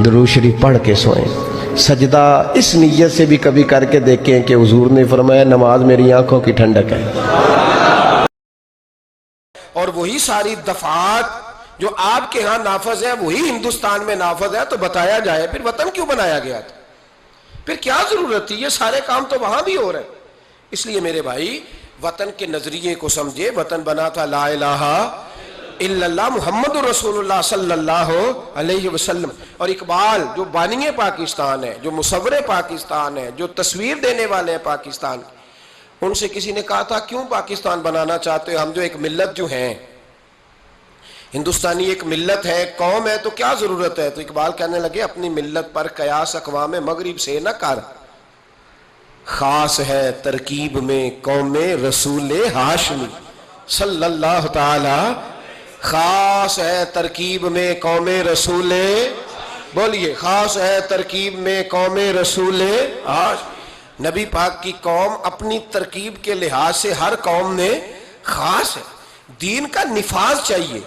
درود شریف پڑھ کے سوئیں. سجدہ اس نیت سے بھی کبھی کر کے دیکھیں کہ حضور نے فرمایا نماز میری آنکھوں کی ٹھنڈک ہے. اور وہی ساری دفعات جو آپ کے ہاں نافذ ہیں وہی ہندوستان میں نافذ ہے، تو بتایا جائے پھر وطن کیوں بنایا گیا تھا؟ پھر کیا ضرورت تھی؟ یہ سارے کام تو وہاں بھی ہو رہے ہیں. اس لیے میرے بھائی وطن کے نظریے کو سمجھے. وطن بنا تھا لا الہ الا اللہ محمد رسول اللہ صلی اللہ علیہ وسلم. اور اقبال جو بانی پاکستان ہے، جو مصور پاکستان ہے، جو تصویر دینے والے ہیں پاکستان، ان سے کسی نے کہا تھا کیوں پاکستان بنانا چاہتے ہو؟ ہم جو ایک ملت جو ہیں، ہندوستانی ایک ملت ہے، قوم ہے، تو کیا ضرورت ہے؟ تو اقبال کہنے لگے اپنی ملت پر قیاس اقوام مغرب سے نہ کر، خاص ہے ترکیب میں قوم رسول ہاشمی صلی اللہ تعالی. خاص ہے ترکیب میں قوم رسول، بولیے خاص ہے ترکیب میں قوم رسول ہاشمی. نبی پاک کی قوم اپنی ترکیب کے لحاظ سے ہر قوم میں خاص ہے. دین کا نفاذ چاہیے،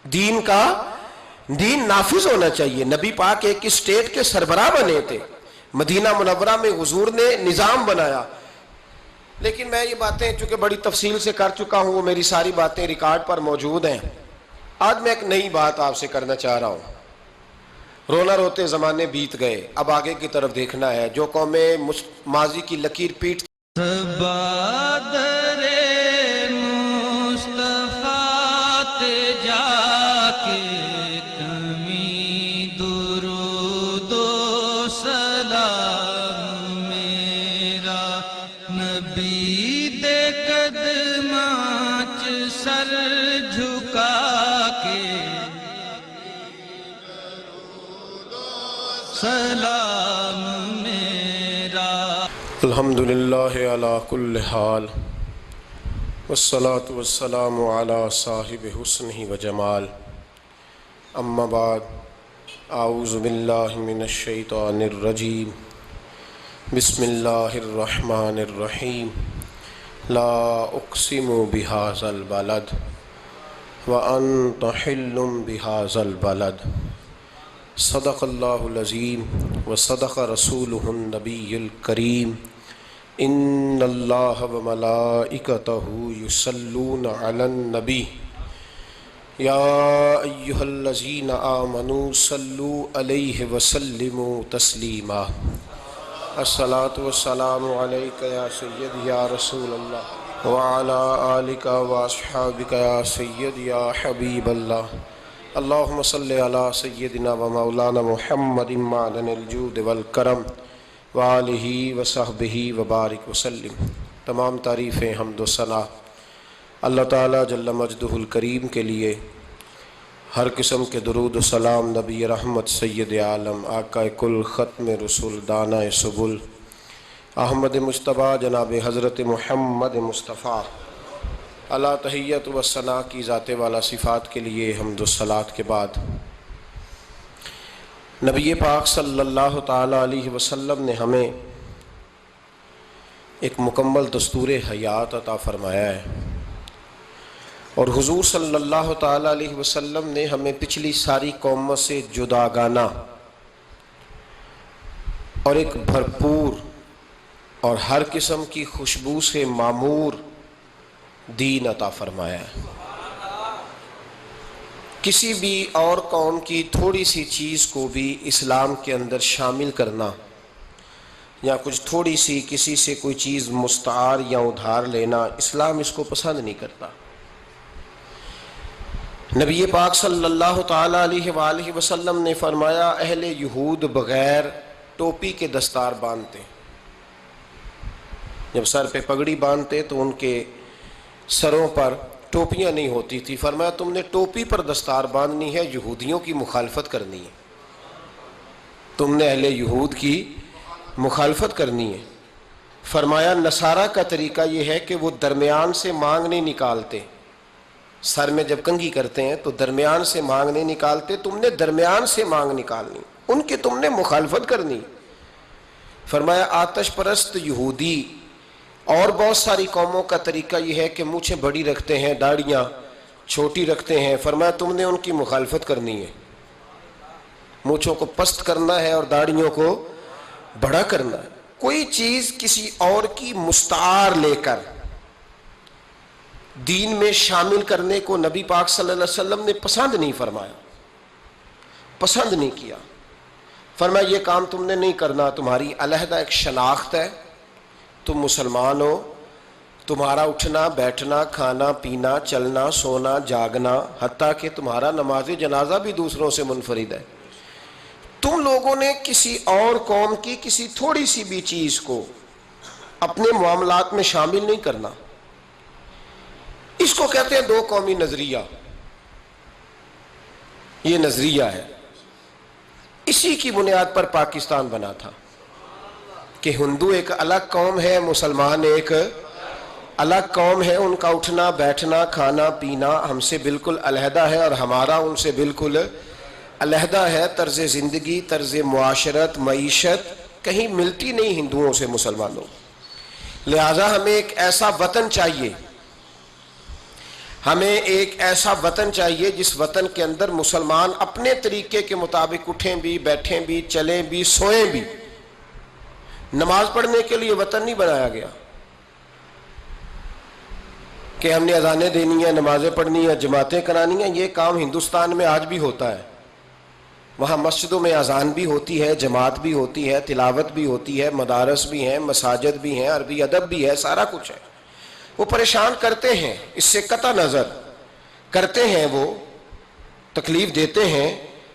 دین نافذ ہونا چاہیے. نبی پاک ایک اسٹیٹ کے سربراہ بنے تھے، مدینہ منورہ میں حضور نے نظام بنایا. لیکن میں یہ باتیں چونکہ بڑی تفصیل سے کر چکا ہوں، وہ میری ساری باتیں ریکارڈ پر موجود ہیں. آج میں ایک نئی بات آپ سے کرنا چاہ رہا ہوں. رونا روتے زمانے بیت گئے، اب آگے کی طرف دیکھنا ہے. جو قومیں ماضی کی لکیر پیٹ الحمدللہ علی کل حال والصلاة والسلام علی صاحب حسنہ و جمال. اما بعد، اعوذ باللہ من الشیطان الرجیم. بسم اللہ الرحمن الرحیم. لا اقسم بہذا البلد وانت حل بہذا البلد. صدق اللہ العظیم وصدق رسولہ النبی الکریم. ان اللہ وملائکتہ یصلون علی النبی یا ایہا الذین آمنوا صلوا علیہ وسلموا تسلیما. الصلاۃ والسلام علیک یا سید یا رسول اللہ وعلی آلک واصحابک یا سید یا حبیب اللہ. اللہم صلی علی سیدنا و مولانا محمد معدن الجود والکرم وآلہ وصحبہ وبارک وسلم. تمام تعریفیں حمد و ثنا اللہ تعالیٰ جل مجدہ الکریم کے لیے. ہر قسم کے درود و سلام نبی رحمت سید عالم آقا کل ختم رسول دانہ سبل احمد مجتبیٰ جناب حضرت محمد مصطفیٰ اللہ تحیت و ثنا کی ذات والا صفات کے لیے حمد و صلات کے بعد، نبی پاک صلی اللہ تعالیٰ علیہ وسلم نے ہمیں ایک مکمل دستور حیات عطا فرمایا ہے، اور حضور صلی اللہ تعالیٰ علیہ وسلم نے ہمیں پچھلی ساری قوموں سے جداگانہ اور ایک بھرپور اور ہر قسم کی خوشبو سے معمور دین عطا فرمایا ہے. کسی بھی اور قوم کی تھوڑی سی چیز کو بھی اسلام کے اندر شامل کرنا یا کچھ تھوڑی سی کسی سے کوئی چیز مستعار یا ادھار لینا، اسلام اس کو پسند نہیں کرتا. نبی پاک صلی اللہ تعالیٰ علیہ وآلہ وسلم نے فرمایا اہل یہود بغیر ٹوپی کے دستار باندھتے. جب سر پہ پگڑی باندھتے تو ان کے سروں پر ٹوپیاں نہیں ہوتی تھی. فرمایا تم نے ٹوپی پر دستار باندھنی ہے، یہودیوں کی مخالفت کرنی ہے، تم نے اہل یہود کی مخالفت کرنی ہے. فرمایا نصارہ کا طریقہ یہ ہے کہ وہ درمیان سے مانگ نہیں نکالتے، سر میں جب کنگھی کرتے ہیں تو درمیان سے مانگ نہیں نکالتے، تم نے درمیان سے مانگ نکالنی، ان کی تم نے مخالفت کرنی. فرمایا آتش پرست یہودی اور بہت ساری قوموں کا طریقہ یہ ہے کہ مونچھیں بڑی رکھتے ہیں، داڑیاں چھوٹی رکھتے ہیں. فرمایا تم نے ان کی مخالفت کرنی ہے. مونچھوں کو پست کرنا ہے اور داڑھیوں کو بڑا کرنا ہے. کوئی چیز کسی اور کی مستعار لے کر دین میں شامل کرنے کو نبی پاک صلی اللہ علیہ وسلم نے پسند نہیں فرمایا, پسند نہیں کیا. فرمایا یہ کام تم نے نہیں کرنا, تمہاری علیحدہ ایک شناخت ہے, تم مسلمان ہو, تمہارا اٹھنا بیٹھنا کھانا پینا چلنا سونا جاگنا حتیٰ کہ تمہارا نماز جنازہ بھی دوسروں سے منفرد ہے. تم لوگوں نے کسی اور قوم کی کسی تھوڑی سی بھی چیز کو اپنے معاملات میں شامل نہیں کرنا. اس کو کہتے ہیں دو قومی نظریہ. یہ نظریہ ہے, اسی کی بنیاد پر پاکستان بنا تھا کہ ہندو ایک الگ قوم ہے, مسلمان ایک الگ قوم ہے, ان کا اٹھنا بیٹھنا کھانا پینا ہم سے بالکل علیحدہ ہے اور ہمارا ان سے بالکل علیحدہ ہے. طرز زندگی, طرز معاشرت, معیشت کہیں ملتی نہیں ہندوؤں سے مسلمانوں. لہذا ہمیں ایک ایسا وطن چاہیے, ہمیں ایک ایسا وطن چاہیے جس وطن کے اندر مسلمان اپنے طریقے کے مطابق اٹھیں بھی بیٹھیں بھی چلیں بھی سوئیں بھی. نماز پڑھنے کے لیے وطن نہیں بنایا گیا کہ ہم نے اذانیں دینی ہیں, نمازیں پڑھنی ہیں, جماعتیں کرانی ہیں. یہ کام ہندوستان میں آج بھی ہوتا ہے. وہاں مسجدوں میں اذان بھی ہوتی ہے, جماعت بھی ہوتی ہے, تلاوت بھی ہوتی ہے, مدارس بھی ہیں, مساجد بھی ہیں, عربی ادب بھی ہے, سارا کچھ ہے. وہ پریشان کرتے ہیں, اس سے قطع نظر کرتے ہیں, وہ تکلیف دیتے ہیں,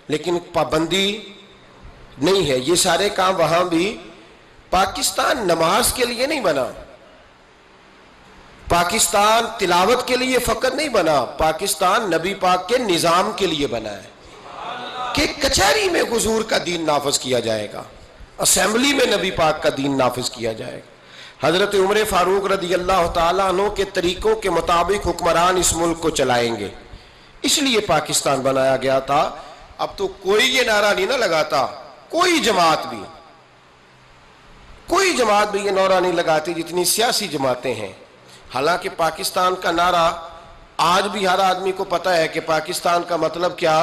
لیکن پابندی نہیں ہے. یہ سارے کام وہاں بھی. پاکستان نماز کے لیے نہیں بنا, پاکستان تلاوت کے لیے فقط نہیں بنا, پاکستان نبی پاک کے نظام کے لیے بنا ہے کہ کچہری میں حضور کا دین نافذ کیا جائے گا, اسمبلی میں نبی پاک کا دین نافذ کیا جائے گا. حضرت عمر فاروق رضی اللہ تعالیٰ عنہ کے طریقوں کے مطابق حکمران اس ملک کو چلائیں گے, اس لیے پاکستان بنایا گیا تھا. اب تو کوئی یہ نعرہ نہیں نہ لگاتا, کوئی جماعت بھی یہ نعرہ نہیں لگاتی جتنی سیاسی جماعتیں ہیں. حالانکہ پاکستان کا نعرہ آج بھی ہر آدمی کو پتہ ہے کہ پاکستان کا مطلب کیا,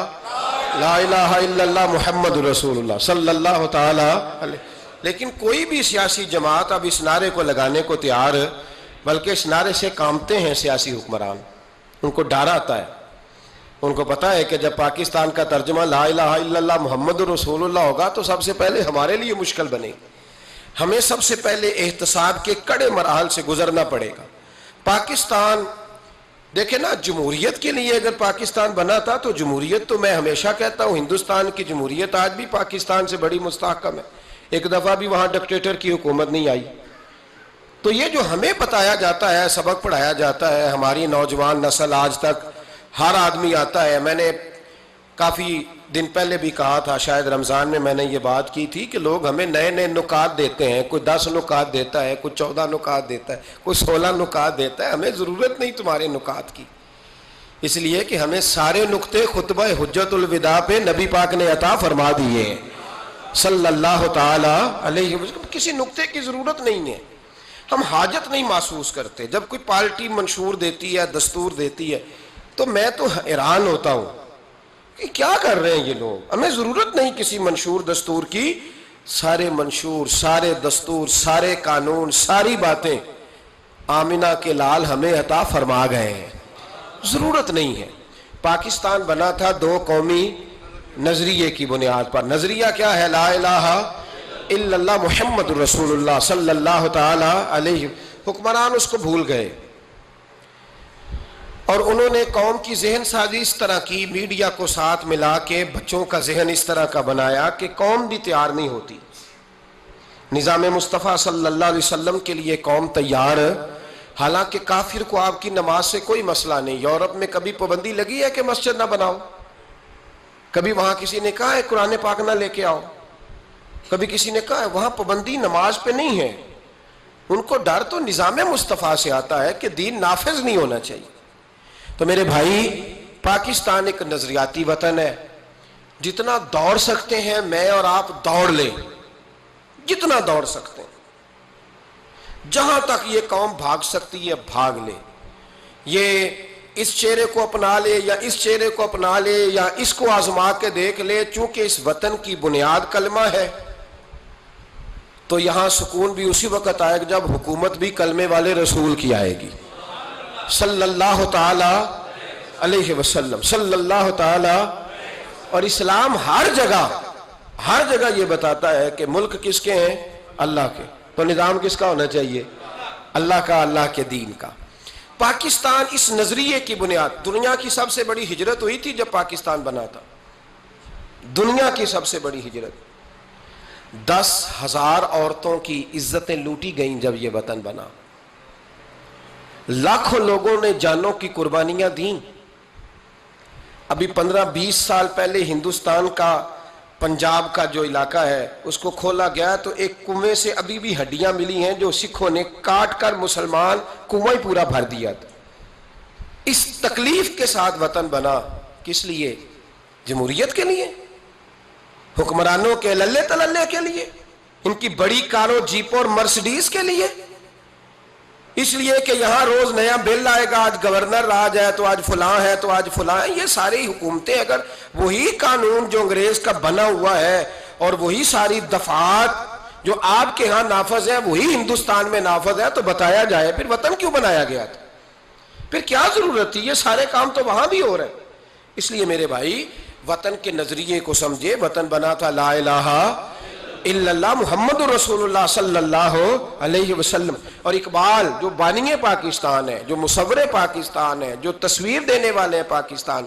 لا الہ الا اللہ محمد رسول اللہ صلی اللہ تعالی علیہ. لیکن کوئی بھی سیاسی جماعت اب اس نعرے کو لگانے کو تیار, بلکہ اس نعرے سے کانپتے ہیں سیاسی حکمران. ان کو ڈر آتا ہے, ان کو پتا ہے کہ جب پاکستان کا ترجمہ لا الہ الا اللہ محمد رسول اللہ ہوگا تو سب سے پہلے ہمارے لیے مشکل بنے گی. ہمیں سب سے پہلے احتساب کے کڑے مراحل سے گزرنا پڑے گا. پاکستان دیکھیں نا, جمہوریت کے لیے اگر پاکستان بنا تھا تو جمہوریت تو میں ہمیشہ کہتا ہوں ہندوستان کی جمہوریت آج بھی پاکستان سے بڑی مستحکم ہے. ایک دفعہ بھی وہاں ڈکٹیٹر کی حکومت نہیں آئی. تو یہ جو ہمیں بتایا جاتا ہے, سبق پڑھایا جاتا ہے, ہماری نوجوان نسل آج تک ہر آدمی آتا ہے. میں نے کافی دن پہلے بھی کہا تھا, شاید رمضان میں میں نے یہ بات کی تھی کہ لوگ ہمیں نئے نئے نکات دیتے ہیں. کوئی 10 نکات دیتا ہے, کوئی 14 نکات دیتا ہے, کوئی 16 نکات دیتا ہے. ہمیں ضرورت نہیں تمہارے نکات کی, اس لیے کہ ہمیں سارے نکتے خطبہ حجت الوداع پہ نبی پاک نے عطا فرما دیے ہیں صلی اللہ تعالی علیہ وسلم. کسی نکتے کی ضرورت نہیں ہے, ہم حاجت نہیں محسوس کرتے. جب کوئی پارٹی منشور دیتی ہے, دستور دیتی ہے, تو میں تو حیران ہوتا ہوں کہ کیا کر رہے ہیں یہ لوگ. ہمیں ضرورت نہیں کسی منشور دستور کی. سارے منشور, سارے دستور, سارے قانون, ساری باتیں آمنہ کے لال ہمیں عطا فرما گئے ہیں, ضرورت نہیں ہے. پاکستان بنا تھا دو قومی نظریے کی بنیاد پر. نظریہ کیا ہے؟ لا الہ الا اللہ محمد رسول اللہ صلی اللہ تعالی علیہ. حکمران اس کو بھول گئے اور انہوں نے قوم کی ذہن سازی اس طرح کی, میڈیا کو ساتھ ملا کے بچوں کا ذہن اس طرح کا بنایا کہ قوم بھی تیار نہیں ہوتی. نظام مصطفیٰ صلی اللہ علیہ وسلم کے لیے قوم تیار, حالانکہ کافر کو آپ کی نماز سے کوئی مسئلہ نہیں. یورپ میں کبھی پابندی لگی ہے کہ مسجد نہ بناؤ؟ کبھی وہاں کسی نے کہا ہے قرآن پاک نہ لے کے آؤ؟ کبھی کسی نے کہا ہے؟ وہاں پابندی نماز پہ نہیں ہے. ان کو ڈر تو نظام مصطفیٰ سے آتا ہے کہ دین نافذ نہیں ہونا چاہیے. تو میرے بھائی, پاکستان ایک نظریاتی وطن ہے. جتنا دوڑ سکتے ہیں میں اور آپ دوڑ لیں, جتنا دوڑ سکتے ہیں. جہاں تک یہ قوم بھاگ سکتی ہے بھاگ لے. یہ اس چہرے کو اپنا لے یا اس چہرے کو اپنا لے یا اس کو آزما کے دیکھ لے، چونکہ اس وطن کی بنیاد کلمہ ہے تو یہاں سکون بھی اسی وقت آئے گا جب حکومت بھی کلمے والے رسول کی آئے گی صلی اللہ تعالی علیہ وسلم، صلی اللہ تعالی. اور اسلام ہر جگہ یہ بتاتا ہے کہ ملک کس کے ہیں؟ اللہ کے. تو نظام کس کا ہونا چاہیے؟ اللہ کا، اللہ کے دین کا. پاکستان اس نظریے کی بنیاد، دنیا کی سب سے بڑی ہجرت ہوئی تھی جب پاکستان بنا تھا، دنیا کی سب سے بڑی ہجرت. 10,000 عورتوں کی عزتیں لوٹی گئیں جب یہ وطن بنا، لاکھوں لوگوں نے جانوں کی قربانیاں دیں. ابھی 15-20 سال پہلے ہندوستان کا پنجاب کا جو علاقہ ہے اس کو کھولا گیا تو ایک کنویں سے ابھی بھی ہڈیاں ملی ہیں جو سکھوں نے کاٹ کر مسلمان کنواں پورا بھر دیا تھا. اس تکلیف کے ساتھ وطن بنا، کس لیے؟ جمہوریت کے لیے، حکمرانوں کے للے تللے کے لیے، ان کی بڑی کاروں جیپوں اور مرسڈیز کے لیے، اس لیے کہ یہاں روز نیا بل آئے گا، آج گورنر راج ہے تو آج فلاں ہے تو آج فلاں ہے. یہ ساری حکومتیں اگر وہی قانون جو انگریز کا بنا ہوا ہے اور وہی ساری دفعات جو آپ کے ہاں نافذ ہیں وہی ہندوستان میں نافذ ہے تو بتایا جائے پھر وطن کیوں بنایا گیا تھا؟ پھر کیا ضرورت تھی؟ یہ سارے کام تو وہاں بھی ہو رہے ہیں. اس لیے میرے بھائی وطن کے نظریے کو سمجھے. وطن بنا تھا لا الہ الا اللہ محمد رسول اللہ صلی اللہ علیہ وسلم. اور اقبال جو بانی پاکستان ہے، جو مصور پاکستان ہے، جو تصویر دینے والے ہیں پاکستان،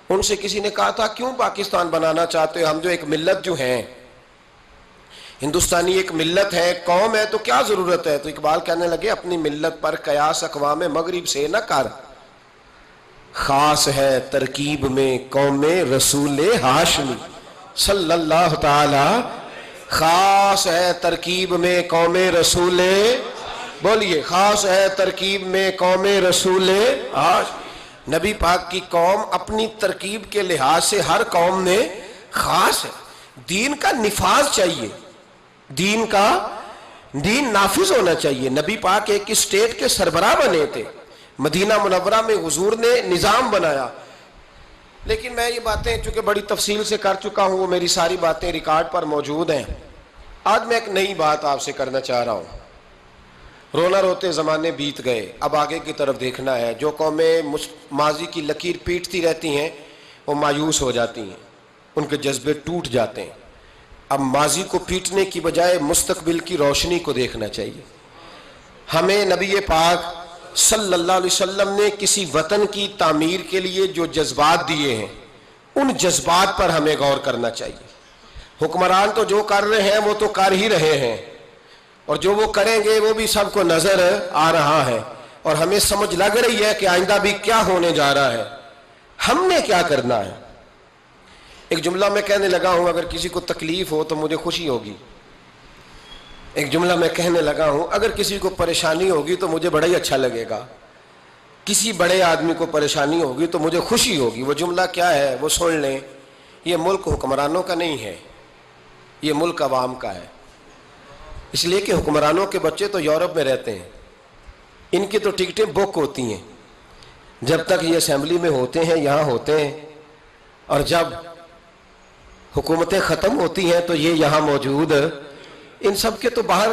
ان سے کسی نے کہا تھا کیوں پاکستان بنانا چاہتے ہو؟ ہم جو ایک ملت جو ہیں، ہندوستانی ایک ملت ہے، قوم ہے، تو کیا ضرورت ہے؟ تو اقبال کہنے لگے اپنی ملت پر قیاس اقوام مغرب سے نہ کر، خاص ہے ترکیب میں قوم رسول ہاشمی صلی اللہ تعالی. خاص ہے ترکیب میں قوم رسول، بولیے خاص ہے ترکیب میں قوم رسول ہاشمی. نبی پاک کی قوم اپنی ترکیب کے لحاظ سے ہر قوم میں خاص ہے. دین کا نفاذ چاہیے، دین نافذ ہونا چاہیے. نبی پاک ایک اسٹیٹ کے سربراہ بنے تھے، مدینہ منورہ میں حضور نے نظام بنایا. لیکن میں یہ باتیں چونکہ بڑی تفصیل سے کر چکا ہوں، وہ میری ساری باتیں ریکارڈ پر موجود ہیں. آج میں ایک نئی بات آپ سے کرنا چاہ رہا ہوں. رونا روتے زمانے بیت گئے، اب آگے کی طرف دیکھنا ہے. جو قومیں ماضی کی لکیر پیٹتی رہتی ہیں وہ مایوس ہو جاتی ہیں، ان کے جذبے ٹوٹ جاتے ہیں. اب ماضی کو پیٹنے کی بجائے مستقبل کی روشنی کو دیکھنا چاہیے. ہمیں نبی پاک صلی اللہ علیہ وسلم نے کسی وطن کی تعمیر کے لیے جو جذبات دیے ہیں ان جذبات پر ہمیں غور کرنا چاہیے. حکمران تو جو کر رہے ہیں وہ تو کر ہی رہے ہیں، اور جو وہ کریں گے وہ بھی سب کو نظر آ رہا ہے، اور ہمیں سمجھ لگ رہی ہے کہ آئندہ بھی کیا ہونے جا رہا ہے، ہم نے کیا کرنا ہے. ایک جملہ میں کہنے لگا ہوں، اگر کسی کو تکلیف ہو تو مجھے خوشی ہوگی. ایک جملہ میں کہنے لگا ہوں، اگر کسی کو پریشانی ہوگی تو مجھے بڑا ہی اچھا لگے گا. کسی بڑے آدمی کو پریشانی ہوگی تو مجھے خوشی ہوگی. وہ جملہ کیا ہے وہ سن لیں. یہ ملک حکمرانوں کا نہیں ہے، یہ ملک عوام کا ہے. اس لیے کہ حکمرانوں کے بچے تو یورپ میں رہتے ہیں، ان کی تو ٹکٹیں بک ہوتی ہیں. جب تک یہ اسمبلی میں ہوتے ہیں یہاں ہوتے ہیں، اور جب حکومتیں ختم ہوتی ہیں تو یہ یہاں موجود. ان سب کے تو باہر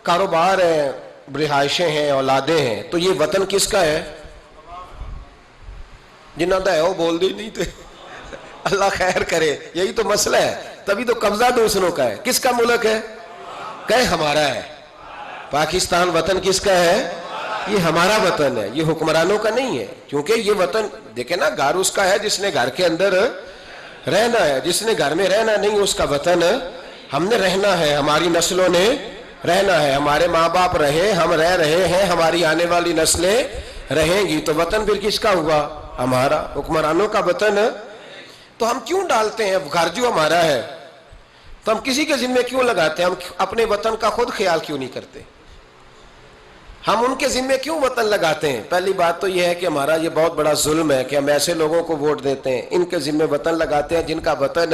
کاروبار ہیں، رہائشیں ہیں، اولادیں ہیں. تو یہ وطن کس کا ہے؟ جنہوں کا ہے وہ بول دے نہیں تھے. اللہ خیر کرے، یہی تو مسئلہ ہے. تبھی تو قبضہ دوسروں کا ہے. کس کا ملک ہے؟ کہ ہمارا ہے. پاکستان وطن کس کا ہے؟ یہ ہمارا وطن ہے، یہ حکمرانوں کا نہیں ہے. کیونکہ یہ وطن دیکھیں نا، گھر اس کا ہے جس نے گھر کے اندر رہنا ہے. جس نے گھر میں رہنا نہیں اس کا وطن ہم نے رہنا ہے، ہماری نسلوں نے رہنا ہے. ہمارے ماں باپ رہے، ہم رہ رہے ہیں، ہماری آنے والی نسلیں رہیں گی. تو وطن پھر کس کا ہوا؟ ہمارا. حکمرانوں کا وطن. تو ہم کیوں ڈالتے ہیں گھر جو ہمارا ہے تو ہم کسی کے ذمے کیوں لگاتے ہیں؟ ہم اپنے وطن کا خود خیال کیوں نہیں کرتے؟ ہم ان کے ذمے کیوں وطن لگاتے ہیں؟ پہلی بات تو یہ ہے کہ ہمارا یہ بہت بڑا ظلم ہے کہ ہم ایسے لوگوں کو ووٹ دیتے ہیں، ان کے ذمے وطن لگاتے ہیں جن کا وطن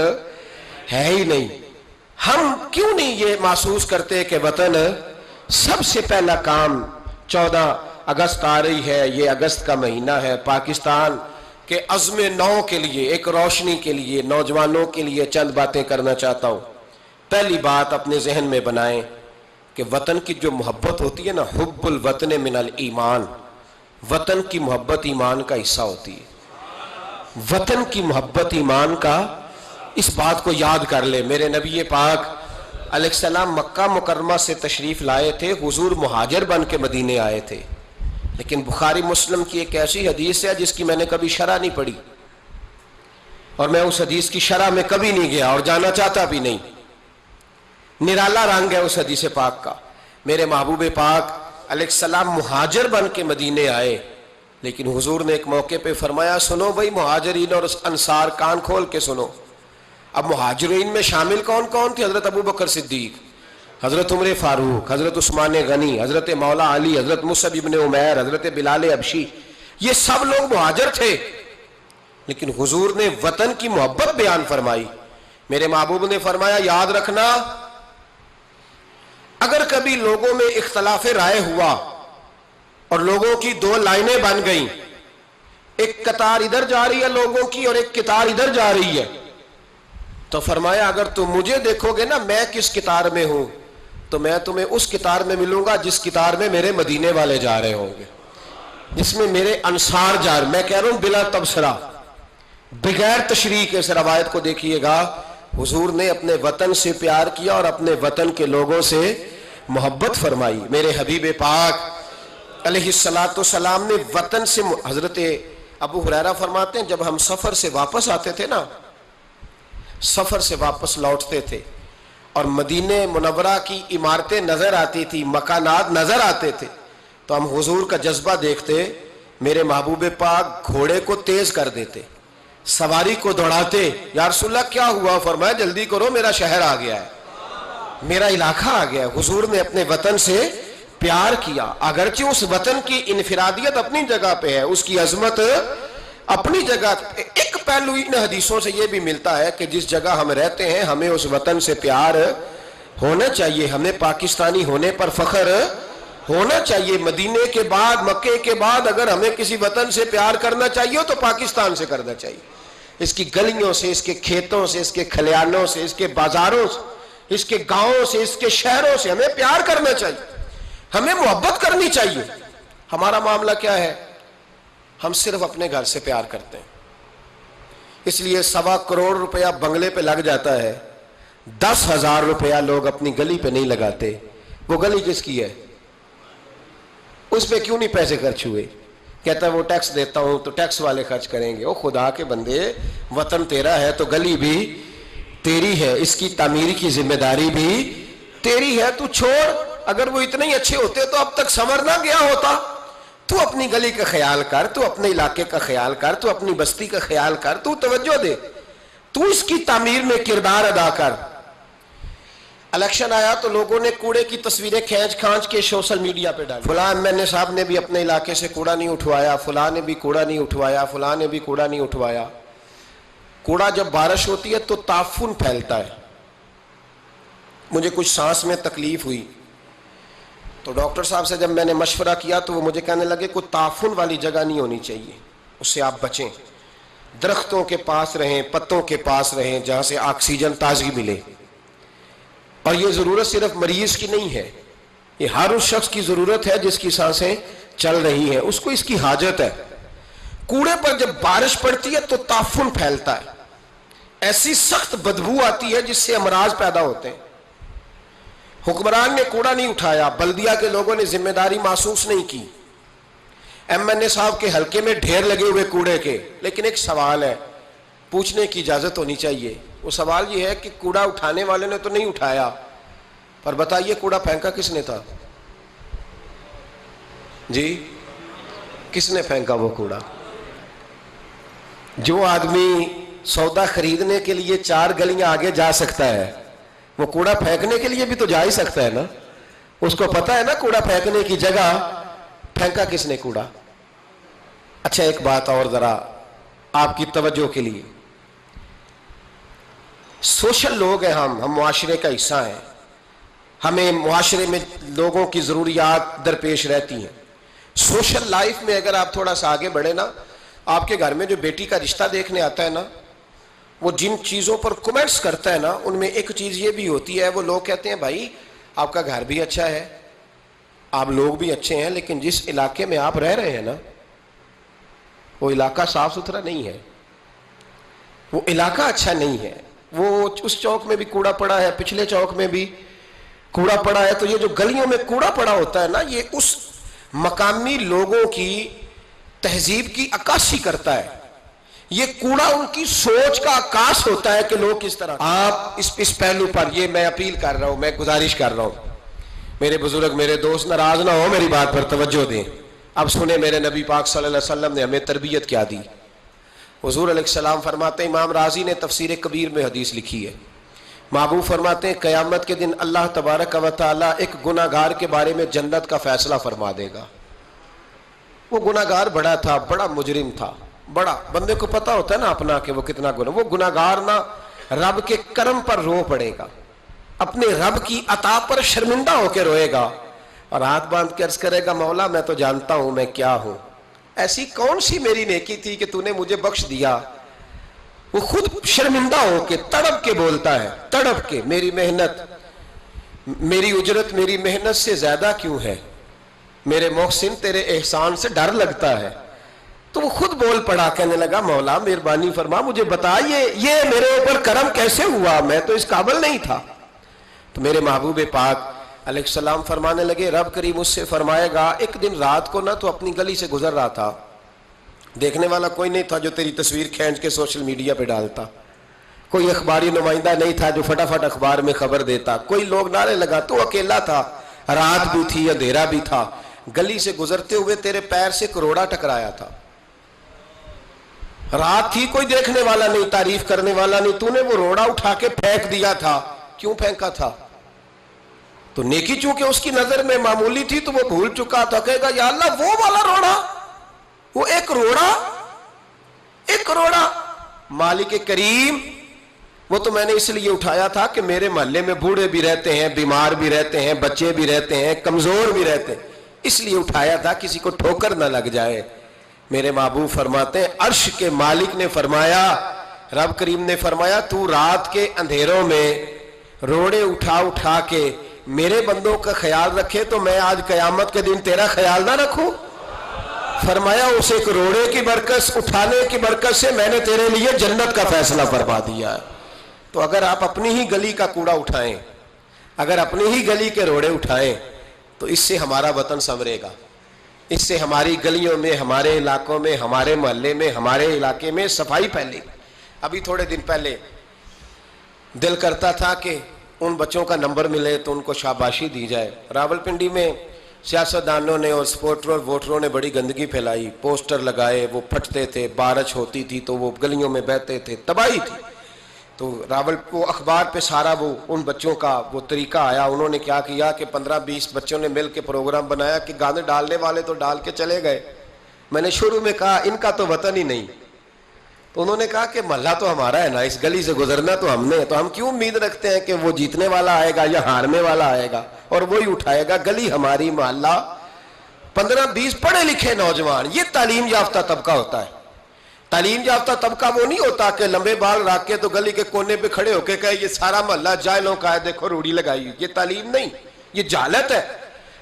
ہے ہی نہیں. ہم کیوں نہیں یہ محسوس کرتے کہ وطن سب سے پہلا کام 14 اگست آ رہی ہے، یہ اگست کا مہینہ ہے، پاکستان کے عزم نو کے لیے، ایک روشنی کے لیے، نوجوانوں کے لیے چند باتیں کرنا چاہتا ہوں۔ پہلی بات اپنے ذہن میں بنائیں کہ وطن کی جو محبت ہوتی ہے نا، حب الوطن من الایمان، وطن کی محبت ایمان کا حصہ ہوتی ہے، وطن کی محبت ایمان کا، اس بات کو یاد کر لے۔ میرے نبی پاک علیہ السلام مکہ مکرمہ سے تشریف لائے تھے، حضور مہاجر بن کے مدینے آئے تھے، لیکن بخاری مسلم کی ایک ایسی حدیث ہے جس کی میں نے کبھی شرح نہیں پڑھی، اور میں اس حدیث کی شرح میں کبھی نہیں گیا اور جانا چاہتا بھی نہیں۔ نرالا رنگ ہے اس حدیث پاک کا۔ میرے محبوب پاک علیہ السلام مہاجر بن کے مدینے آئے، لیکن حضور نے ایک موقع پہ فرمایا، سنو بھائی مہاجرین اور انصار، کان کھول کے سنو۔ اب مہاجرین میں شامل کون کون تھے؟ حضرت ابو بکر صدیق، حضرت عمر فاروق، حضرت عثمان غنی، حضرت مولا علی، حضرت مصعب ابن عمیر، حضرت بلال حبشی، یہ سب لوگ مہاجر تھے، لیکن حضور نے وطن کی محبت بیان فرمائی۔ میرے محبوب نے فرمایا، یاد رکھنا اگر کبھی لوگوں میں اختلاف رائے ہوا اور لوگوں کی دو لائنیں بن گئیں، ایک قطار ادھر جا رہی ہے لوگوں کی اور ایک قطار ادھر جا رہی ہے، تو فرمایا اگر تم مجھے دیکھو گے نا میں کس قطار میں ہوں، تو میں تمہیں اس قطار میں ملوں گا جس قطار میں میرے مدینے والے جا رہے ہوں گے، جس میں میرے انصار جا رہے۔ میں کہہ رہا ہوں بلا تبصرہ، بغیر تشریح کے اس روایت کو دیکھیے گا، حضور نے اپنے وطن سے پیار کیا اور اپنے وطن کے لوگوں سے محبت فرمائی۔ میرے حبیب پاک علیہ السلام نے وطن سے، حضرت ابو ہریرہ فرماتے ہیں جب ہم سفر سے واپس آتے تھے نا، سفر سے واپس لوٹتے تھے اور مدینہ منورہ کی عمارتیں نظر آتی تھی، مکانات نظر آتے تھے، تو ہم حضور کا جذبہ دیکھتے، میرے محبوب پاک گھوڑے کو تیز کر دیتے، سواری کو دوڑاتے، یا رسول اللہ کیا ہوا؟ فرمایا جلدی کرو میرا شہر آ گیا ہے، میرا علاقہ آ گیا ہے۔ حضور نے اپنے وطن سے پیار کیا، اگرچہ اس وطن کی انفرادیت اپنی جگہ پہ ہے، اس کی عظمت اپنی جگہ۔ ایک پہلو ان حدیثوں سے یہ بھی ملتا ہے کہ جس جگہ ہم رہتے ہیں ہمیں اس وطن سے پیار ہونا چاہیے، ہمیں پاکستانی ہونے پر فخر ہونا چاہیے۔ مدینے کے بعد، مکے کے بعد اگر ہمیں کسی وطن سے پیار کرنا چاہیے تو پاکستان سے کرنا چاہیے، اس کی گلیوں سے، اس کے کھیتوں سے، اس کے کھلیانوں سے، اس کے بازاروں سے، اس کے گاؤں سے، اس کے شہروں سے ہمیں پیار کرنا چاہیے، ہمیں محبت کرنی چاہیے۔ ہمارا معاملہ کیا ہے؟ ہم صرف اپنے گھر سے پیار کرتے ہیں، اس لیے 1.25 کروڑ روپیہ بنگلے پہ لگ جاتا ہے، 10,000 روپیہ لوگ اپنی گلی پہ نہیں لگاتے۔ وہ گلی کس کی ہے؟ اس پہ کیوں نہیں پیسے خرچ ہوئے؟ کہتا ہے وہ ٹیکس دیتا ہوں تو ٹیکس والے خرچ کریں گے۔ او خدا کے بندے، وطن تیرا ہے تو گلی بھی تیری ہے، اس کی تعمیر کی ذمہ داری بھی تیری ہے، تو چھوڑ۔ اگر وہ اتنے ہی اچھے ہوتے تو اب تک سنور نہ گیا ہوتا۔ تو اپنی گلی کا خیال کر، تو اپنے علاقے کا خیال کر، تو اپنی بستی کا خیال کر، تو توجہ دے، تو اس کی تعمیر میں کردار ادا کر۔ الیکشن آیا تو لوگوں نے کوڑے کی تصویریں کھینچ کھانچ کے سوشل میڈیا پہ ڈالی، فلاں ایم صاحب نے بھی اپنے علاقے سے کوڑا نہیں اٹھوایا، فلاں نے بھی کوڑا نہیں اٹھوایا، فلاں نے بھی کوڑا نہیں اٹھوایا۔ کوڑا جب بارش ہوتی ہے تو تعفن پھیلتا ہے۔ مجھے کچھ سانس میں تکلیف ہوئی تو ڈاکٹر صاحب سے جب میں نے مشورہ کیا تو وہ مجھے کہنے لگے کوئی تعفن والی جگہ نہیں ہونی چاہیے، اس سے آپ بچیں، درختوں کے پاس رہیں، پتوں کے پاس رہیں جہاں سے آکسیجن تازگی ملے۔ اور یہ ضرورت صرف مریض کی نہیں ہے، یہ ہر اس شخص کی ضرورت ہے جس کی سانسیں چل رہی ہیں، اس کو اس کی حاجت ہے۔ کوڑے پر جب بارش پڑتی ہے تو تعفن پھیلتا ہے، ایسی سخت بدبو آتی ہے جس سے امراض پیدا ہوتے ہیں۔ حکمران نے کوڑا نہیں اٹھایا، بلدیہ کے لوگوں نے ذمہ داری محسوس نہیں کی، ایم این اے صاحب کے حلقے میں ڈھیر لگے ہوئے کوڑے کے۔ لیکن ایک سوال ہے، پوچھنے کی اجازت ہونی چاہیے۔ وہ سوال یہ ہے کہ کوڑا اٹھانے والے نے تو نہیں اٹھایا، پر بتائیے کوڑا پھینکا کس نے تھا؟ جی کس نے پھینکا وہ کوڑا؟ جو آدمی سودا خریدنے کے لیے 4 گلیاں آگے جا سکتا ہے وہ کوڑا پھینکنے کے لیے بھی تو جا ہی سکتا ہے نا، اس کو پتا ہے نا کوڑا پھینکنے کی جگہ۔ پھینکا کس نے کوڑا؟ اچھا ایک بات اور ذرا آپ کی توجہ کے لیے، سوشل لوگ ہیں ہم معاشرے کا حصہ ہیں، ہمیں معاشرے میں لوگوں کی ضروریات درپیش رہتی ہیں۔ سوشل لائف میں اگر آپ تھوڑا سا آگے بڑھے نا، آپ کے گھر میں جو بیٹی کا رشتہ دیکھنے آتا ہے نا، وہ جن چیزوں پر کمنٹس کرتا ہے نا، ان میں ایک چیز یہ بھی ہوتی ہے، وہ لوگ کہتے ہیں بھائی آپ کا گھر بھی اچھا ہے، آپ لوگ بھی اچھے ہیں، لیکن جس علاقے میں آپ رہ رہے ہیں نا، وہ علاقہ صاف ستھرا نہیں ہے، وہ علاقہ اچھا نہیں ہے، وہ اس چوک میں بھی کوڑا پڑا ہے، پچھلے چوک میں بھی کوڑا پڑا ہے۔ تو یہ جو گلیوں میں کوڑا پڑا ہوتا ہے نا، یہ اس مقامی لوگوں کی تہذیب کی عکاسی کرتا ہے، یہ کوڑا ان کی سوچ کا عکاس ہوتا ہے کہ لوگ کس طرح۔ آپ اس پہلو پر یہ میں اپیل کر رہا ہوں، میں گزارش کر رہا ہوں، میرے بزرگ میرے دوست ناراض نہ ہو، میری بات پر توجہ دیں۔ اب سنیں میرے نبی پاک صلی اللہ علیہ وسلم نے ہمیں تربیت کیا دی۔ حضور علیہ السلام فرماتے ہیں، امام رازی نے تفسیر کبیر میں حدیث لکھی ہے، محبوب فرماتے ہیں قیامت کے دن اللہ تبارک و تعالی ایک گناہگار کے بارے میں جنت کا فیصلہ فرما دے گا۔ وہ گناہگار بڑا تھا، بڑا مجرم تھا، بڑا، بندے کو پتا ہوتا ہے نا اپنا کہ وہ کتنا گناہ، وہ گناہگار نہ رب کے کرم پر رو پڑے گا، اپنے رب کی عطا پر شرمندہ ہو کے روئے گا، اور ہاتھ باندھ کے عرض کرے گا مولا میں تو جانتا ہوں میں کیا ہوں، ایسی کون سی میری نیکی تھی کہ تو نے مجھے بخش دیا۔ وہ خود شرمندہ ہو کے تڑپ کے بولتا ہے، تڑپ کے، میری محنت، میری اجرت میری محنت سے زیادہ کیوں ہے، میرے محسن تیرے احسان سے ڈر لگتا ہے۔ تو وہ خود بول پڑا، کہنے لگا مولا مہربانی فرما مجھے بتا یہ میرے اوپر کرم کیسے ہوا، میں تو اس قابل نہیں تھا۔ تو میرے محبوب پاک علیہ السلام فرمانے لگے، رب کریم اس سے فرمائے گا ایک دن رات کو نہ تو اپنی گلی سے گزر رہا تھا، دیکھنے والا کوئی نہیں تھا جو تیری تصویر کھینچ کے سوشل میڈیا پہ ڈالتا، کوئی اخباری نمائندہ نہیں تھا جو فٹافٹ اخبار میں خبر دیتا، کوئی لوگ نعرے لگا، تو اکیلا تھا، رات بھی تھی اندھیرا بھی تھا، گلی سے گزرتے ہوئے تیرے پیر سے کروڑا ٹکرایا تھا، رات تھی، کوئی دیکھنے والا نہیں، تعریف کرنے والا نہیں، تو نے وہ روڑا اٹھا کے پھینک دیا تھا، کیوں پھینکا تھا؟ تو نیکی چونکہ اس کی نظر میں معمولی تھی تو وہ بھول چکا تھا، کہے گا یا اللہ وہ والا روڑا، وہ ایک روڑا مالک کریم، وہ تو میں نے اس لیے اٹھایا تھا کہ میرے محلے میں بوڑھے بھی رہتے ہیں، بیمار بھی رہتے ہیں، بچے بھی رہتے ہیں، کمزور بھی رہتے ہیں، اس لیے اٹھایا تھا کسی کو ٹھوکر نہ لگ جائے۔ میرے محبوب فرماتے ہیں عرش کے مالک نے فرمایا، رب کریم نے فرمایا تو رات کے اندھیروں میں روڑے اٹھا کے میرے بندوں کا خیال رکھے تو میں آج قیامت کے دن تیرا خیال نہ رکھوں؟ فرمایا اس ایک روڑے کی برکت، اٹھانے کی برکت سے میں نے تیرے لیے جنت کا فیصلہ فرما دیا ہے۔ تو اگر آپ اپنی ہی گلی کا کوڑا اٹھائیں، اگر اپنی ہی گلی کے روڑے اٹھائیں تو اس سے ہمارا وطن سنورے گا، اس سے ہماری گلیوں میں، ہمارے علاقوں میں، ہمارے محلے میں، ہمارے علاقے میں صفائی پھیلے گی۔ ابھی تھوڑے دن پہلے دل کرتا تھا کہ ان بچوں کا نمبر ملے تو ان کو شاباشی دی جائے۔ راولپنڈی میں سیاستدانوں نے اور سپورٹروں اور ووٹروں نے بڑی گندگی پھیلائی، پوسٹر لگائے، وہ پھٹتے تھے، بارش ہوتی تھی تو وہ گلیوں میں بہتے تھے، تباہی تھی۔ تو وہ اخبار پہ سارا وہ ان بچوں کا وہ طریقہ آیا، انہوں نے کیا کیا کہ 15-20 بچوں نے مل کے پروگرام بنایا کہ گاند ڈالنے والے تو ڈال کے چلے گئے۔ میں نے شروع میں کہا ان کا تو وطن ہی نہیں، تو انہوں نے کہا کہ محلہ تو ہمارا ہے نا، اس گلی سے گزرنا تو ہم نے، تو ہم کیوں امید رکھتے ہیں کہ وہ جیتنے والا آئے گا یا ہارنے والا آئے گا اور وہی اٹھائے گا، گلی ہماری، محلہ۔ 15-20 پڑھے لکھے نوجوان، یہ تعلیم یافتہ طبقہ ہوتا ہے۔ تعلیم یافتہ طبقہ وہ نہیں ہوتا کہ لمبے بال رکھ کے تو گلی کے کونے پہ کھڑے ہو کے کہے یہ سارا محلہ جاہلوں کا ہے، دیکھو روڑی لگائی ہوئی، یہ تعلیم نہیں، یہ جہالت ہے۔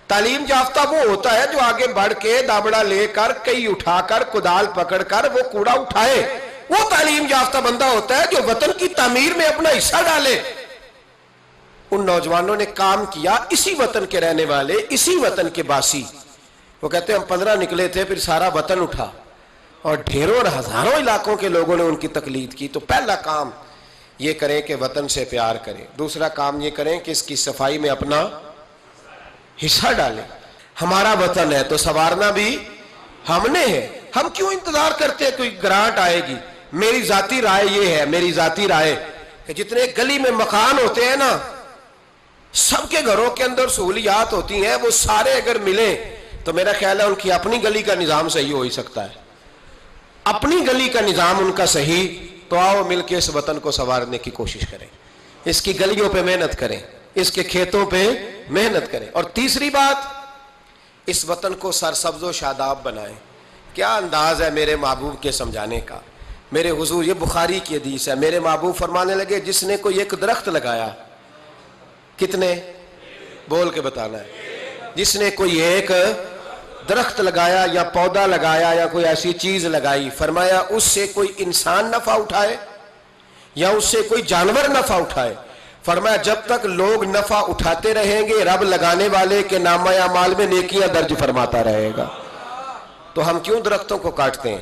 تعلیم یافتہ وہ ہوتا ہے جو آگے بڑھ کے دابڑا لے کر، کئی اٹھا کر، کدال پکڑ کر وہ کوڑا اٹھائے، وہ تعلیم یافتہ بندہ ہوتا ہے جو وطن کی تعمیر میں اپنا حصہ ڈالے۔ ان نوجوانوں نے کام کیا، اسی وطن کے رہنے والے، اسی وطن کے باسی، وہ کہتے ہیں ہم 15 نکلے تھے، پھر سارا وطن اٹھا اور ڈھیروں اور ہزاروں علاقوں کے لوگوں نے ان کی تقلید کی۔ تو پہلا کام یہ کریں کہ وطن سے پیار کریں، دوسرا کام یہ کریں کہ اس کی صفائی میں اپنا حصہ ڈالیں۔ ہمارا وطن ہے تو سنوارنا بھی ہم نے ہے، ہم کیوں انتظار کرتے ہیں کوئی گرانٹ آئے گی؟ میری ذاتی رائے یہ ہے، میری ذاتی رائے کہ جتنے گلی میں مکان ہوتے ہیں نا، سب کے گھروں کے اندر سہولیات ہوتی ہیں، وہ سارے اگر ملیں تو میرا خیال ہے ان کی اپنی گلی کا نظام صحیح ہو ہی سکتا ہے، اپنی گلی کا نظام ان کا صحیح۔ تو آؤ مل کے اس وطن کو سنوارنے کی کوشش کریں، اس کی گلیوں پہ محنت کریں، اس کے کھیتوں پہ محنت کریں۔ اور تیسری بات، اس وطن کو سرسبز و شاداب بنائیں. کیا انداز ہے میرے محبوب کے سمجھانے کا. میرے حضور، یہ بخاری کی حدیث ہے، میرے محبوب فرمانے لگے جس نے کوئی ایک درخت لگایا. کتنے؟ بول کے بتانا ہے. جس نے کوئی ایک درخت لگایا یا پودا لگایا یا کوئی ایسی چیز لگائی، فرمایا اس سے کوئی انسان نفع اٹھائے یا اس سے کوئی جانور نفع اٹھائے، فرمایا جب تک لوگ نفع اٹھاتے رہیں گے رب لگانے والے کے نامہ اعمال میں نیکیاں درج فرماتا رہے گا. تو ہم کیوں درختوں کو کاٹتے ہیں؟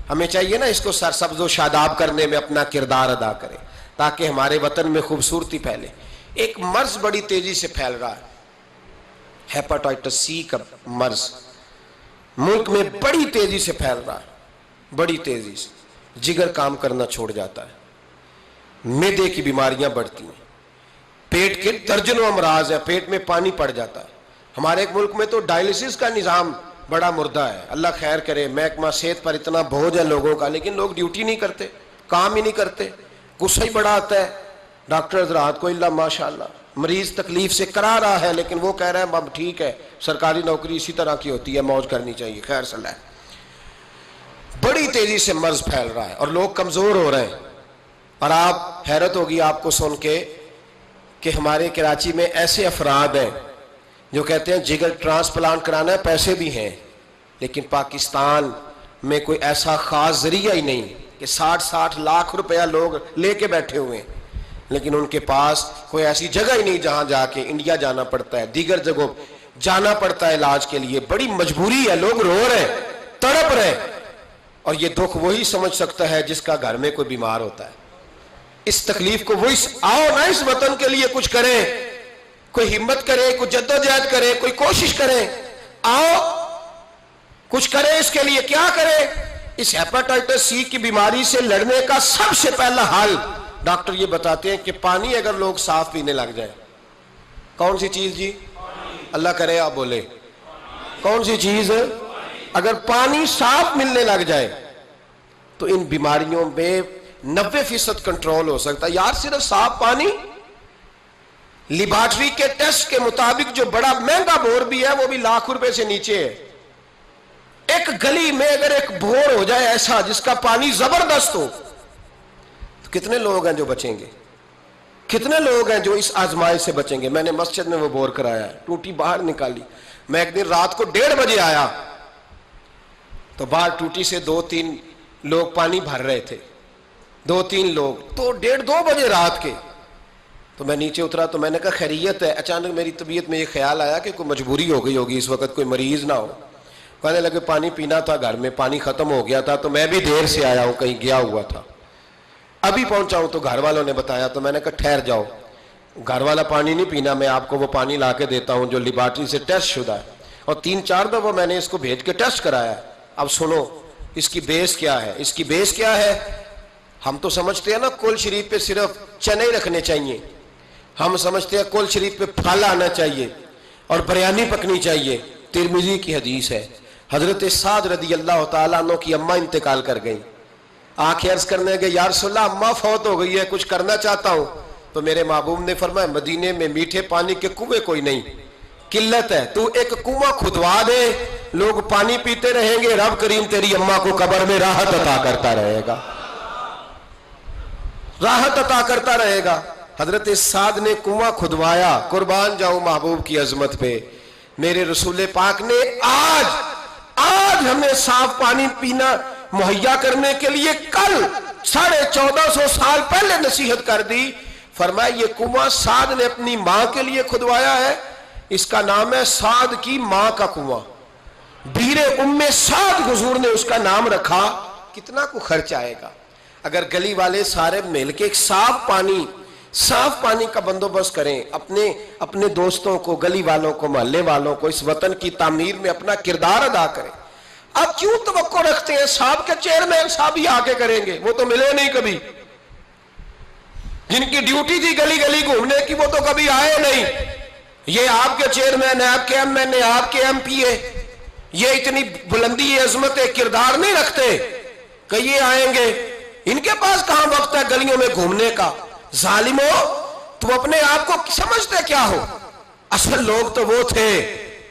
ہمیں چاہیے نا اس کو سرسبز و شاداب کرنے میں اپنا کردار ادا کریں تاکہ ہمارے وطن میں خوبصورتی پھیلے. ایک مرض بڑی تیزی سے پھیل رہا ہے، ہیپاٹائٹس سی کا مرض ملک میں بڑی تیزی سے پھیل رہا ہے، بڑی تیزی سے. جگر کام کرنا چھوڑ جاتا ہے، معدے کی بیماریاں بڑھتی ہیں، پیٹ کے درجنوں امراض ہیں، پیٹ میں پانی پڑ جاتا ہے. ہمارے ایک ملک میں تو ڈائلسس کا نظام بڑا مردہ ہے. اللہ خیر کرے، محکمہ صحت پر اتنا بوجھ ہے لوگوں کا، لیکن لوگ ڈیوٹی نہیں کرتے، کام ہی نہیں کرتے. غصہ ہی بڑا آتا ہے ڈاکٹر حضرات کو، اللہ ماشاءاللہ مریض تکلیف سے کرا رہا ہے لیکن وہ کہہ رہے ہیں اب ٹھیک ہے، سرکاری نوکری اسی طرح کی ہوتی ہے، موج کرنی چاہیے. خیر صلاح. بڑی تیزی سے مرض پھیل رہا ہے اور لوگ کمزور ہو رہے ہیں. اور آپ حیرت ہوگی آپ کو سن کے کہ ہمارے کراچی میں ایسے افراد ہیں جو کہتے ہیں جگر ٹرانسپلانٹ کرانا ہے، پیسے بھی ہیں، لیکن پاکستان میں کوئی ایسا خاص ذریعہ ہی نہیں کہ 60 لاکھ روپیہ لوگ لے کے بیٹھے ہوئے ہیں، لیکن ان کے پاس کوئی ایسی جگہ ہی نہیں جہاں جا کے انڈیا جانا پڑتا ہے، دیگر جگہوں جانا پڑتا ہے علاج کے لیے. بڑی مجبوری ہے، لوگ رو رہے ہیں، تڑپ رہے ہیں. اور یہ دکھ وہی سمجھ سکتا ہے جس کا گھر میں کوئی بیمار ہوتا ہے. اس تکلیف کو وہی آؤ نا اس وطن کے لیے کچھ کریں، کوئی ہمت کرے، کوئی جدوجہد کرے، کوئی کوشش کرے، آؤ کچھ کرے اس کے لیے. کیا کرے؟ اس ہیپاٹائٹس سی کی بیماری سے لڑنے کا سب سے پہلا حل ڈاکٹر یہ بتاتے ہیں کہ پانی اگر لوگ صاف پینے لگ جائیں. کون سی چیز جی؟ اللہ کرے آپ بولے. کون سی چیز؟ اگر پانی صاف ملنے لگ جائے تو ان بیماریوں میں 90% کنٹرول ہو سکتا ہے. یار صرف صاف پانی، لیبارٹری کے ٹیسٹ کے مطابق جو بڑا مہنگا بور بھی ہے وہ بھی لاکھ روپے سے نیچے ہے. ایک گلی میں اگر ایک بور ہو جائے ایسا جس کا پانی زبردست ہو تو کتنے لوگ ہیں جو بچیں گے؟ کتنے لوگ ہیں جو اس آزمائش سے بچیں گے؟ میں نے مسجد میں وہ بور کرایا ہے، ٹوٹی باہر نکالی. میں ایک دن رات کو 1:30 بجے آیا تو باہر ٹوٹی سے 2-3 لوگ پانی بھر رہے تھے، 2-3 لوگ، تو 1:30-2 بجے رات کے. تو میں نیچے اترا تو میں نے کہا خیریت ہے. اچانک میری طبیعت میں یہ خیال آیا کہ کوئی مجبوری ہو گئی ہوگی اس وقت، کوئی مریض نہ ہو. کہنے لگے پانی پینا تھا، گھر میں پانی ختم ہو گیا تھا تو میں بھی دیر سے آیا ہوں، کہیں گیا ہوا تھا، ابھی پہنچا ہوں. تو گھر والوں نے بتایا تو میں نے کہا ٹھہر جاؤ، گھر والا پانی نہیں پینا، میں آپ کو وہ پانی لا کے دیتا ہوں جو لیبارٹری سے ٹیسٹ شدہ ہے. اور 3-4 دفعہ میں نے اس کو بھیج کے ٹیسٹ کرایا. اب سنو اس کی بیس کیا ہے. اس کی بیس کیا ہے؟ ہم تو سمجھتے ہیں نا کل شریف پہ صرف چنے رکھنے چاہیے، ہم سمجھتے ہیں کل شریف پہ پھل آنا چاہیے اور بریانی پکنی چاہیے. ترمذی کی حدیث ہے، حضرت سعد رضی اللہ تعالیٰ عنہ کی اماں انتقال کر گئی. آنکھیں عرض کرنے گے یا رسول اللہ اماں فوت ہو گئی ہے، کچھ کرنا چاہتا ہوں. تو میرے محبوب نے فرمایا مدینے میں میٹھے پانی کے کنویں کوئی نہیں، قلت ہے، تو ایک کنواں کھدوا دے، لوگ پانی پیتے رہیں گے، رب کریم تیری اماں کو قبر میں راحت عطا کرتا رہے گا، راحت عطا کرتا رہے گا. حضرت سعد نے کنواں کھدوایا. قربان جاؤں محبوب کی عظمت پہ. میرے رسول پاک نے آج ہمیں صاف پانی پینا مہیا کرنے کے لیے کل 1450 سال پہلے نصیحت کر دی. فرمایا یہ کنواں سعد نے اپنی ماں کے لیے کھدوایا ہے، اس کا نام ہے سعد کی ماں کا کنواں. بیر ام سعد حضور نے اس کا نام رکھا. کتنا کو خرچ آئے گا اگر گلی والے سارے مل کے ایک صاف پانی کا بندوبست کریں، اپنے دوستوں کو، گلی والوں کو، محلے والوں کو اس وطن کی تعمیر میں اپنا کردار ادا کریں. اب کیوں توقع رکھتے ہیں صاحب کے چیئرمین صاحب ہی آ کے کریں گے؟ وہ تو ملے نہیں کبھی. جن کی ڈیوٹی تھی گلی گلی گھومنے کی وہ تو کبھی آئے نہیں. یہ آپ کے چیئرمین، آپ کے ایم این اے، آپ کے ایم پی اے، یہ اتنی بلندی عظمت کردار نہیں رکھتے کہ یہ آئیں گے. ان کے پاس کہاں وقت ہے گلیوں میں گھومنے کا؟ ظالمو تم اپنے آپ کو سمجھتے کیا ہو؟ اصل لوگ تو وہ تھے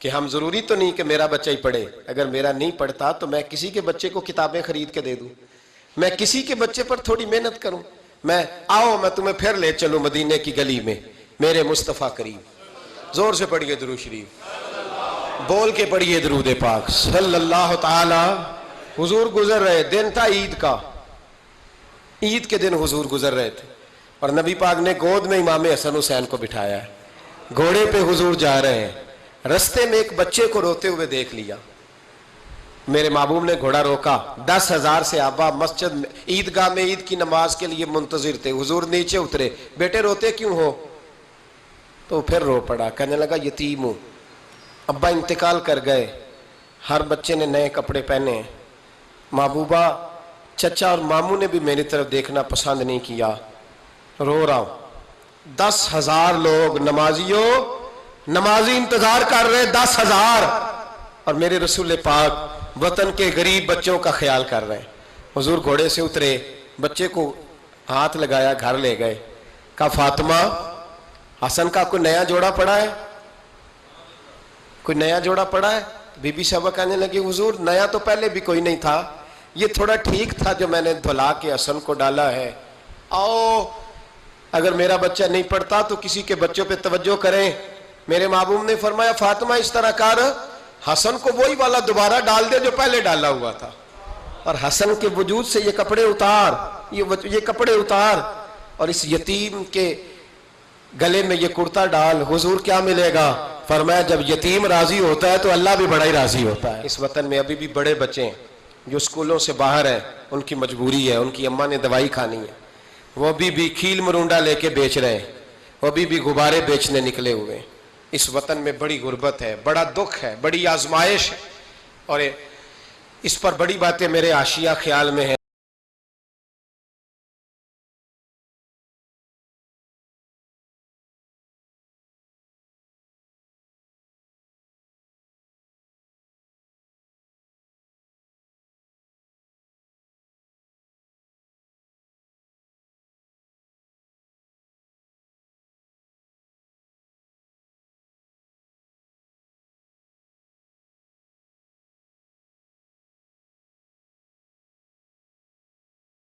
کہ ہم ضروری تو نہیں کہ میرا بچہ ہی پڑھے، اگر میرا نہیں پڑھتا تو میں کسی کے بچے کو کتابیں خرید کے دے دوں، میں کسی کے بچے پر تھوڑی محنت کروں، میں تمہیں پھر لے چلوں مدینے کی گلی میں، میرے مصطفیٰ کریم، زور سے پڑھیے درود شریف، بول کے پڑھیے درود پاک صلی اللہ تعالی۔ حضور گزر رہے، دن تھا عید کا، عید کے دن حضور گزر رہے تھے اور نبی پاک نے گود میں امام حسن حسین کو بٹھایا ہے، گھوڑے پہ حضور جا رہے ہیں، رستے میں ایک بچے کو روتے ہوئے دیکھ لیا، میرے محبوب نے گھوڑا روکا، 10,000 صحابہ مسجد میں عیدگاہ میں عید کی نماز کے لیے منتظر تھے، حضور نیچے اترے، بیٹے روتے کیوں ہو؟ تو پھر رو پڑا، کہنے لگا یتیم ہوں، ابا انتقال کر گئے، ہر بچے نے نئے کپڑے پہنے ہیں، محبوبہ چچا اور ماموں نے بھی میری طرف دیکھنا پسند نہیں کیا، رو رہا ہوں۔ 10,000 لوگ نمازی انتظار کر رہے، 10,000، اور میرے رسول پاک وطن کے غریب بچوں کا خیال کر رہے ہیں۔ حضور گھوڑے سے اترے، بچے کو ہاتھ لگایا، گھر لے گئے، کہا فاطمہ حسن کا کوئی نیا جوڑا پڑا ہے؟ کوئی نیا جوڑا پڑا ہے؟ بی بی صاحبہ کہنے لگی حضور نیا تو پہلے بھی کوئی نہیں تھا، یہ تھوڑا ٹھیک تھا جو میں نے دھلا کے حسن کو ڈالا ہے، اگر میرا بچہ نہیں پڑھتا تو کسی کے بچوں پہ توجہ کریں۔ میرے محبوب نے فرمایا فاطمہ اس طرح کر، حسن کو وہی والا دوبارہ ڈال دے جو پہلے ڈالا ہوا تھا، اور حسن کے وجود سے یہ کپڑے اتار اور اس یتیم کے گلے میں یہ کرتا ڈال۔ حضور کیا ملے گا؟ فرمایا جب یتیم راضی ہوتا ہے تو اللہ بھی بڑا ہی راضی ہوتا ہے۔ اس وطن میں ابھی بھی بڑے بچے ہیں جو اسکولوں سے باہر ہیں، ان کی مجبوری ہے، ان کی اماں نے دوائی کھانی ہے، وہ ابھی بھی کھیل مرونڈا لے کے بیچ رہے ہیں، وہ ابھی بھی غبارے بیچنے نکلے ہوئے ہیں۔ اس وطن میں بڑی غربت ہے، بڑا دکھ ہے، بڑی آزمائش ہے، اور اس پر بڑی باتیں میرے حاشیہ خیال میں ہیں۔